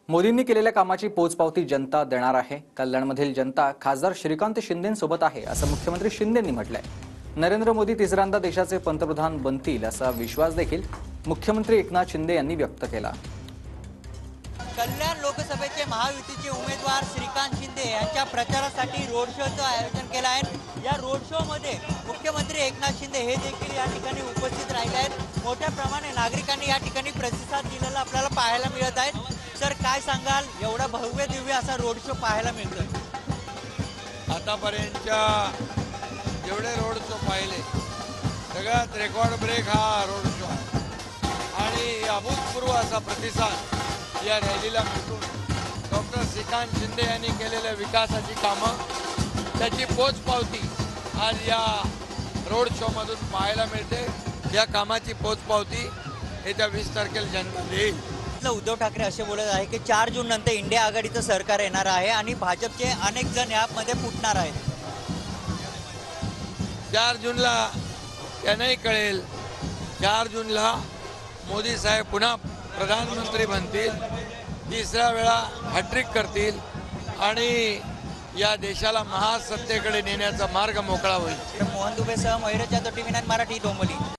मोदींनी केलेल्या कामाची पोचपावती जनता देणार आहे। कल्याणमधील जनता खासदार श्रीकांत शिंदेंसोबत आहे असं मुख्यमंत्री शिंदेंनी म्हटलंय। नरेंद्र मोदी तिसऱ्यांदा देशाचे पंतप्रधान बनतील असा विश्वास देखील मुख्यमंत्री एकनाथ शिंदे यांनी व्यक्त केला। कल्याण लोकसभेचे महायुतीचे उमेदवार श्रीकांत शिंदे यांच्या प्रचारासाठी रोड शोचं आयोजन केलं आहे। या रोड शो मध्ये मुख्यमंत्री एकनाथ शिंदे हे देखील या ठिकाणी उपस्थित राहिले आहेत। मोठ्या प्रमाणात नागरिकांनी या ठिकाणी प्रतिसाद दिलेला आपल्याला पाहायला मिळत आहे। सर, काय सांगाल, एवढा भव्य दिव्य असा रोड शो पाहायला मिळतोय? आतापर्यंतच्या जेवढे रोड शो पाहिले सगळ्यात रेकॉर्ड ब्रेक हा रोड शो आहे आणि अभूतपूर्व असा प्रतिसाद या रॅलीला मिळून डॉक्टर श्रीकांत शिंदे यांनी केलेल्या विकासाची कामं त्याची पोचपावती आज या रोड शोमधून पाहायला मिळते। या कामाची पोचपावती येत्या 20 तारखेला जनता देईल। उद्धव ठाकरे असे बोलत आहे की 4 जून नंतर इंडिया आघाडीचं सरकार येणार आहे आणि भाजपचे अनेक जण यामध्ये फुटणार आहेत। 4 जूनला त्यांनाही कळेल। 4 जूनला मोदी साहेब पुन्हा प्रधानमंत्री बनतील, तिसऱ्या वेळा हॅट्रिक करतील आणि या देशाला महासत्तेकडे नेण्याचा मार्ग मोकळा होईल। मोहन दुबेसह मयुरच्या टीव्ही 9 मराठी, डोंबिवली।